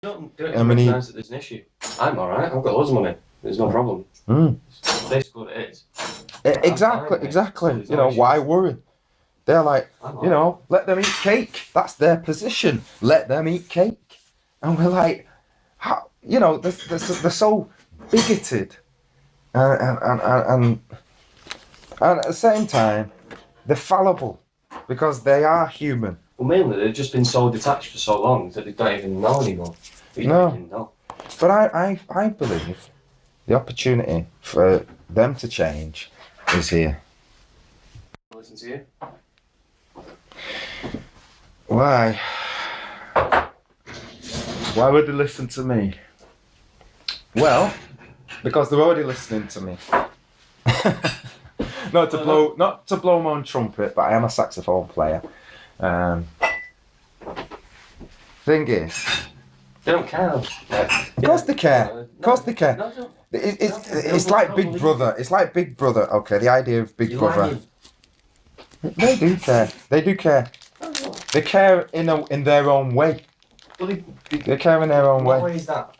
Don't recognise that there's an issue. I'm alright, I've got loads of money. There's no problem. That's basically what it is. Exactly. You know, why worry? They're like, let them eat cake. That's their position. Let them eat cake. And we're like, how, they're so bigoted. And at the same time, they're fallible because they are human. Well, mainly they've just been so detached for so long that they don't even know anymore. No. But I believe the opportunity for them to change is here. Listen to you. Why? Why would they listen to me? Well, because they're already listening to me. Not to blow my own trumpet, but I am a saxophone player. Thing is, they don't care. Of course they care. Of course they care. It's like Big Brother. It's like Big Brother. Okay, the idea of Big Brother. They do care. They do care. They care in their own way. They care in their own way. What way is that?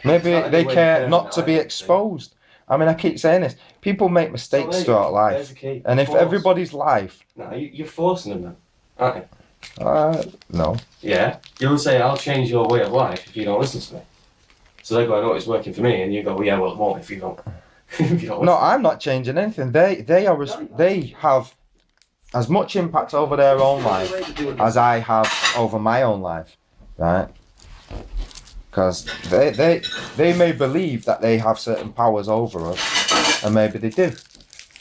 Maybe they care not to be exposed. I mean, I keep saying this. People make mistakes throughout life. And if everybody's life... No, you're forcing them then, aren't you? No. Yeah. You'll say, I'll change your way of life if you don't listen to me. So they go, I know it's working for me. And you go, well, yeah, well, it won't if you don't, No, I'm not changing anything. They have as much impact over their own life as I have over my own life. Right? Because they may believe that they have certain powers over us, and maybe they do,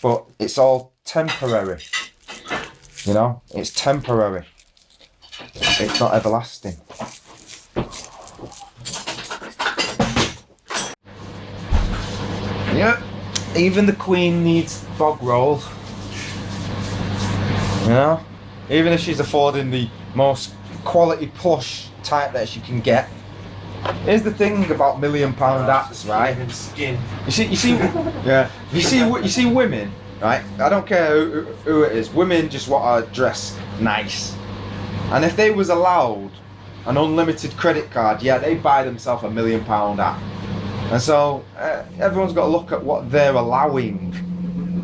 but it's all temporary. You know, it's temporary. It's not everlasting. Yeah, even the Queen needs bog roll. You know, even if she's affording the most quality plush type that she can get. Here's the thing about £1 million hats, right? You see, yeah. You see women, right? I don't care who it is. Women just want to dress nice, and if they was allowed an unlimited credit card, yeah, they buy themselves £1 million hat. And so everyone's got to look at what they're allowing.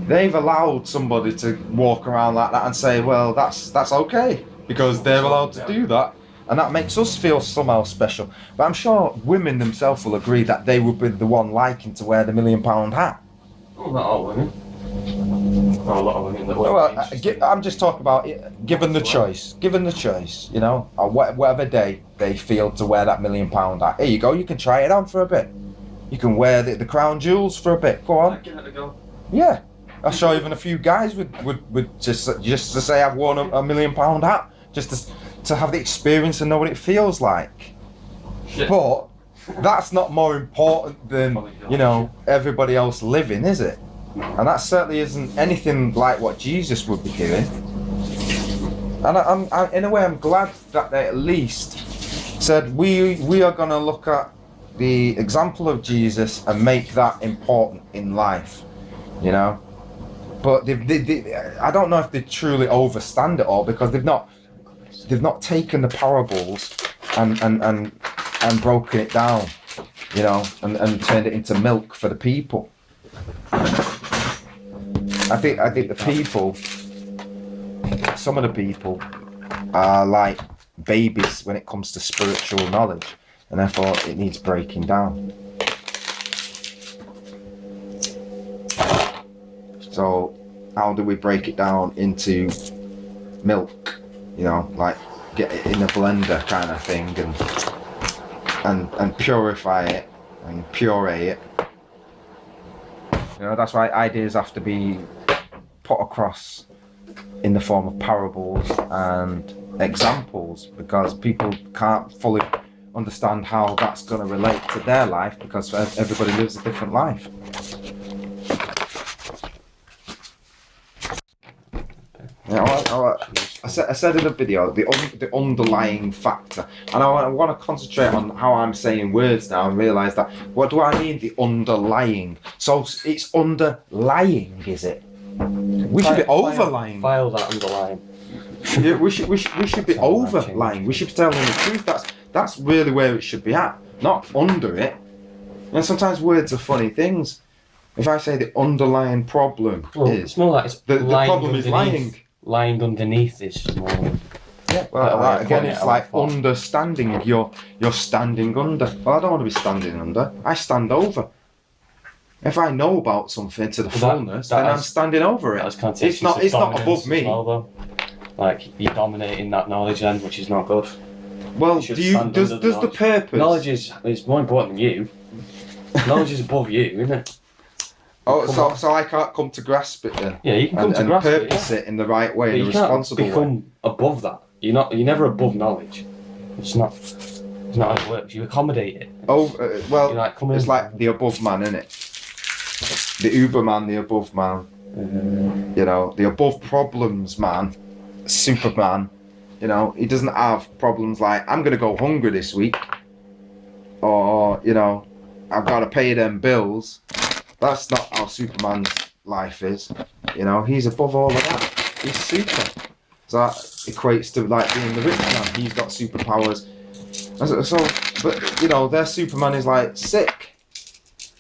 They've allowed somebody to walk around like that and say, well, that's okay because they're allowed to do that. And that makes us feel somehow special. But I'm sure women themselves will agree that they would be the one liking to wear the £1 million hat. Well, not all women. Not a lot of women that wear. Well, I'm just talking about given the choice. Given the choice, you know, whatever day they feel to wear that £1 million hat. Here you go, you can try it on for a bit. You can wear the crown jewels for a bit. Go on. Give it a go. Yeah. I'm sure even a few guys would just to say I've worn a £1 million hat. Just to have the experience and know what it feels like. Shit. But that's not more important than, you know, everybody else living, is it? And that certainly isn't anything like what Jesus would be doing. And I'm in a way, I'm glad that they at least said we are going to look at the example of Jesus and make that important in life, you know. But they I don't know if they truly overstand it all because they've not taken the parables and broken it down, you know, and turned it into milk for the people. I think the people, some of the people are like babies when it comes to spiritual knowledge, and therefore it needs breaking down. So how do we break it down into milk? You know, like get it in a blender kind of thing and purify it and puree it. You know, that's why ideas have to be put across in the form of parables and examples, because people can't fully understand how that's going to relate to their life because everybody lives a different life. You know, I said in the video the underlying factor, and I want to concentrate on how I'm saying words now and realise that what do I mean the underlying? So it's underlying, is it? We should be overlying. File that underlying. Yeah, we should be overlying. We should be telling the truth. that's really where it should be at, not under it. And sometimes words are funny things. If I say the underlying problem is... It's more like it's the problem is lying. Lying underneath is more... Yeah, well, again, it's like understanding. You're standing under. Well, I don't want to be standing under. I stand over. If I know about something to the fullness, then I'm standing over it. It's not above me. Well, like you're dominating that knowledge then, which is not good. Well, does the purpose... Knowledge is more important than you. Knowledge is above you, isn't it? Oh, so I can't come to grasp it then? Yeah, you can come to grasp it. And purpose it in the right way, in a responsible way. You can't become above that. You're never above knowledge. It's not how it works. You accommodate it. Well, it's like the above man, isn't it? The Uberman, the above man. You know, the above problems man, Superman. You know, he doesn't have problems like, I'm going to go hungry this week. Or, you know, I've got to pay them bills. That's not how Superman's life is. You know, he's above all of that. He's super. So that equates to like being the rich man. He's got superpowers. So, but you know, their Superman is like sick.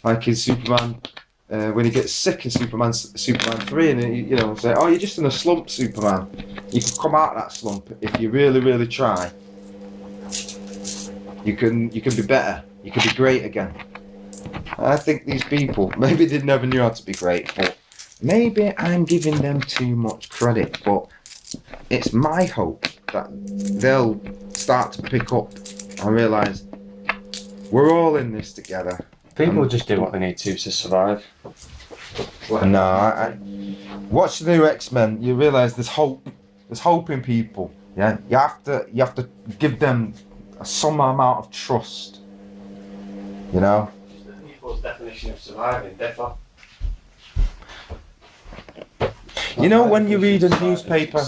Like his Superman, when he gets sick in Superman 3, and you know, say, oh, you're just in a slump, Superman. You can come out of that slump if you really, really try. You can be better. You can be great again. I think these people, maybe they never knew how to be great, but maybe I'm giving them too much credit, but it's my hope that they'll start to pick up and realise we're all in this together. People just do what they need to survive. No, watch the new X-Men, you realise there's hope. There's hope in people. Yeah, you have to give them some amount of trust. You know? People's definition of surviving differ. You know when you read a newspaper,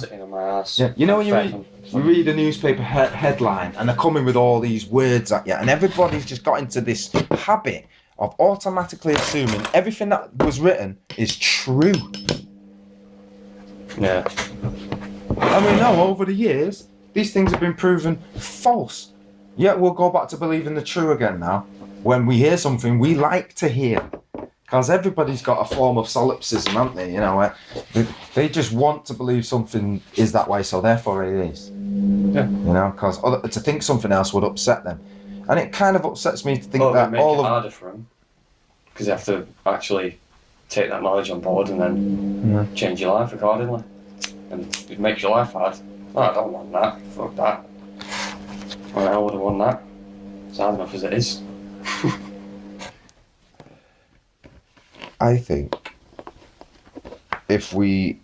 you know when you read a newspaper headline and they're coming with all these words at you, and everybody's just got into this habit of automatically assuming everything that was written is true. Yeah. And we know over the years these things have been proven false. Yet we'll go back to believing the true again now. When we hear something we like to hear. Because everybody's got a form of solipsism, haven't they? You know, they just want to believe something is that way, so therefore it is. Yeah. You know, because to think something else would upset them. And it kind of upsets me to think that make it harder for them. Because you have to actually take that knowledge on board and then change your life accordingly. And it makes your life hard. Oh, I don't want that. Fuck that. Well, I would have won that. It's hard enough as it is. I think if we,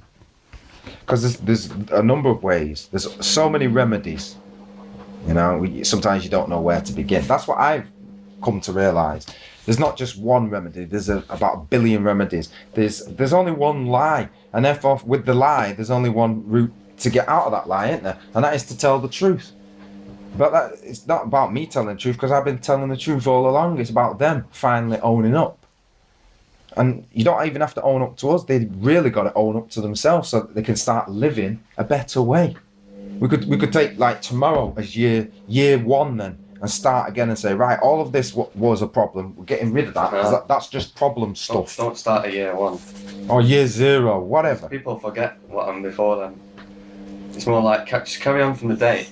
because there's a number of ways, there's so many remedies, you know, sometimes you don't know where to begin. That's what I've come to realise. There's not just one remedy, there's about 1 billion remedies. There's only one lie, and therefore with the lie, there's only one route to get out of that lie, isn't there? And that is to tell the truth. But it's not about me telling the truth, because I've been telling the truth all along. It's about them finally owning up. And you don't even have to own up to us. They really got to own up to themselves so that they can start living a better way. We could take like tomorrow as year one then, and start again and say, right, all of this was a problem. We're getting rid of that, because that's just problem stuff. Don't start at year 1. Or year 0, whatever. People forget what happened before then. It's more like just carry on from the day.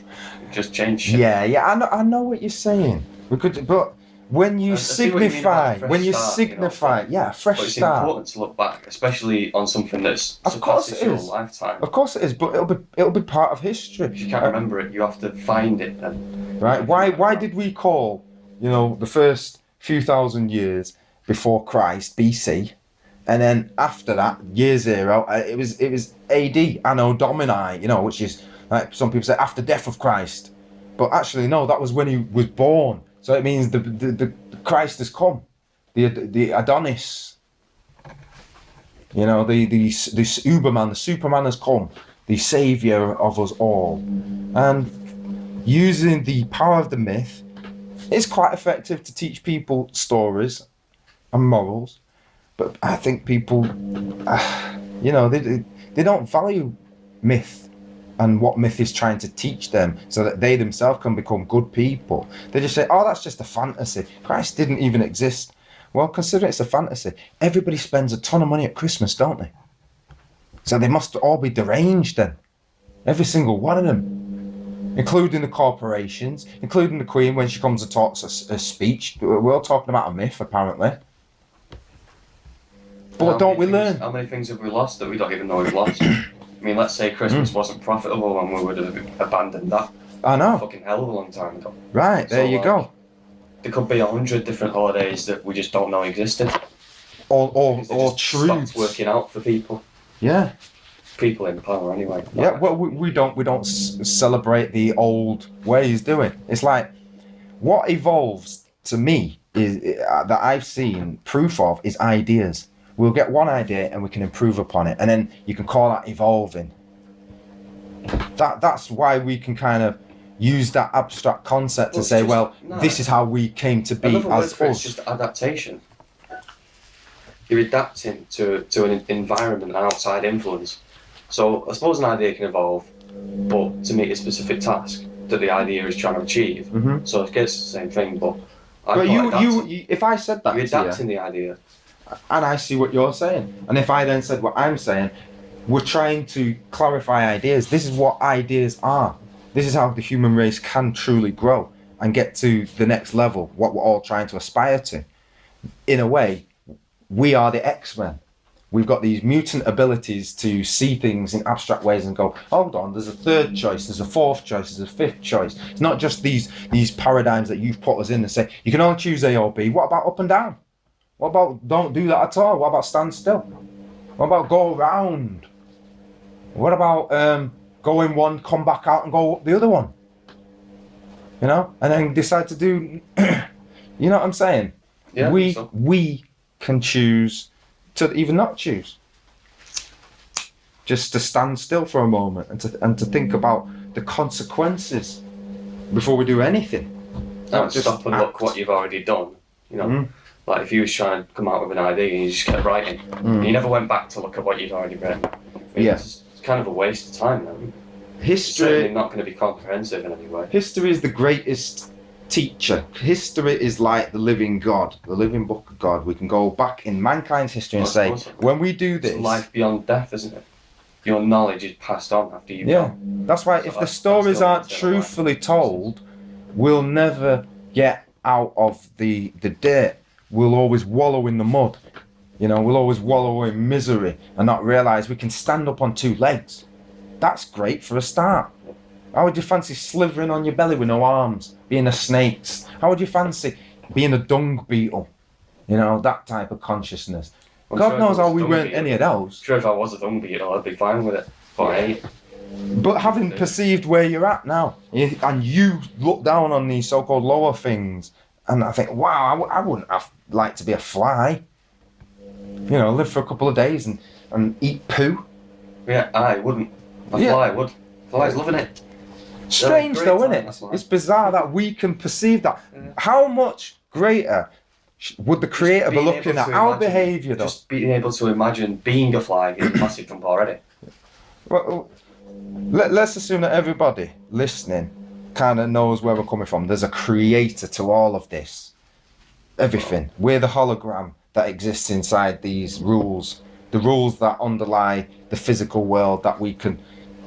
Just change shit. Yeah, I know what you're saying. We could, but when you signify, yeah, fresh but it's start. It's important to look back, especially on something that's of course it your is. Lifetime. Of course it is, but it'll be part of history. If you can't remember it, you have to find it then. Right? Why did we call, you know, the first few thousand years before Christ, BC, and then after that, year 0, it was AD, Anno Domini, you know, which is like some people say after death of Christ, but actually no, that was when he was born. So it means the Christ has come, the Adonis, you know, the Uberman, the Superman has come, the saviour of us all. And using the power of the myth is quite effective to teach people stories and morals. But I think people, you know, they don't value myth. and what myth is trying to teach them so that they themselves can become good people. They just say, oh, that's just a fantasy. Christ didn't even exist. Well, consider it's a fantasy. Everybody spends a ton of money at Christmas, don't they? So they must all be deranged then. Every single one of them. Including the corporations, including the Queen when she comes and talks a speech. We're all talking about a myth, apparently. But don't we learn? How many things have we lost that we don't even know we've lost? I mean, let's say Christmas wasn't profitable and we would have abandoned that. I know. A fucking hell of a long time ago. Right, there you go. There could be 100 different holidays that we just don't know existed. Or truths. Stopped working out for people. Yeah. People in power anyway. Yeah, well, we don't celebrate the old ways, do we? It's like, what evolves to me is that I've seen proof of is ideas. We'll get one idea and we can improve upon it, and then you can call that evolving. That's why we can kind of use that abstract concept to say, this is how we came to be as us. It's just adaptation. You're adapting to an environment, an outside influence. So I suppose an idea can evolve, but to meet a specific task that the idea is trying to achieve. Mm-hmm. So it gets the same thing, but you, if I said that, you're adapting the idea. And I see what you're saying. And if I then said what I'm saying, we're trying to clarify ideas. This is what ideas are. This is how the human race can truly grow and get to the next level, what we're all trying to aspire to. In a way, we are the X-Men. We've got these mutant abilities to see things in abstract ways and go, hold on, there's a third choice, there's a fourth choice, there's a fifth choice. It's not just these paradigms that you've put us in and say, you can only choose A or B. What about up and down? What about don't do that at all? What about stand still? What about go around? What about go in one, come back out and go up the other one? You know? And then decide to do, you know what I'm saying? Yeah, we can choose to even not choose. Just to stand still for a moment and to think about the consequences before we do anything. Don't just stop and look what you've already done. You know, like if you was trying to come out with an idea and you just kept writing, and you never went back to look at what you'd already written. It's kind of a waste of time then. History, it's certainly not going to be comprehensive in any way. History is the greatest teacher. History is like the living God, the living book of God. We can go back in mankind's history and say, when we do this, it's life beyond death, isn't it? Your knowledge is passed on after you've gone. That's why if the stories aren't truthfully told, we'll never get out of the dirt. We'll always wallow in the mud. You know, we'll always wallow in misery and not realise we can stand up on two legs. That's great for a start. How would you fancy slithering on your belly with no arms, being a snake? How would you fancy being a dung beetle? You know, that type of consciousness. God knows how we weren't any of those. Sure, if I was a dung beetle, I'd be fine with it. But I ain't. But having perceived where you're at now, and you look down on these so-called lower things, and I think, wow, I wouldn't have liked to be a fly. You know, live for a couple of days and eat poo. Yeah, I wouldn't. A fly would. Fly's loving it. Strange though, isn't it? It's bizarre that we can perceive that. Yeah. How much greater would the Creator be looking at our behaviour though? Just being able to imagine being a fly is a massive jump already. Well, let's assume that everybody listening kind of knows where we're coming from. There's a creator to all of this. Everything. We're the hologram that exists inside these rules. The rules that underlie the physical world that we can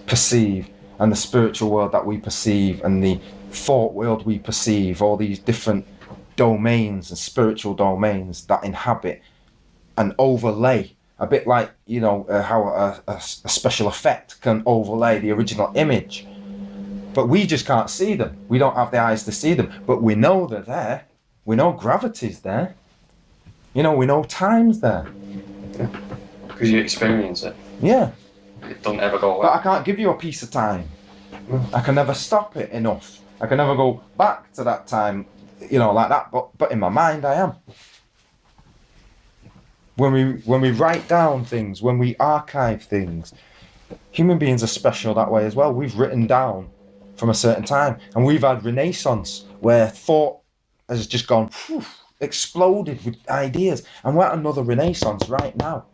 perceive, and the spiritual world that we perceive, and the thought world we perceive, all these different domains and spiritual domains that inhabit and overlay, a bit like, you know, how a special effect can overlay the original image. But we just can't see them. We don't have the eyes to see them, but we know they're there. We know gravity's there. You know, we know time's there. Yeah. Because you experience it. Yeah. It doesn't ever go away. But I can't give you a piece of time. I can never stop it enough. I can never go back to that time, you know, like that. But in my mind, I am. When we write down things, when we archive things, human beings are special that way as well. We've written down from a certain time, and we've had Renaissance where thought has just gone exploded with ideas, and we're at another Renaissance right now.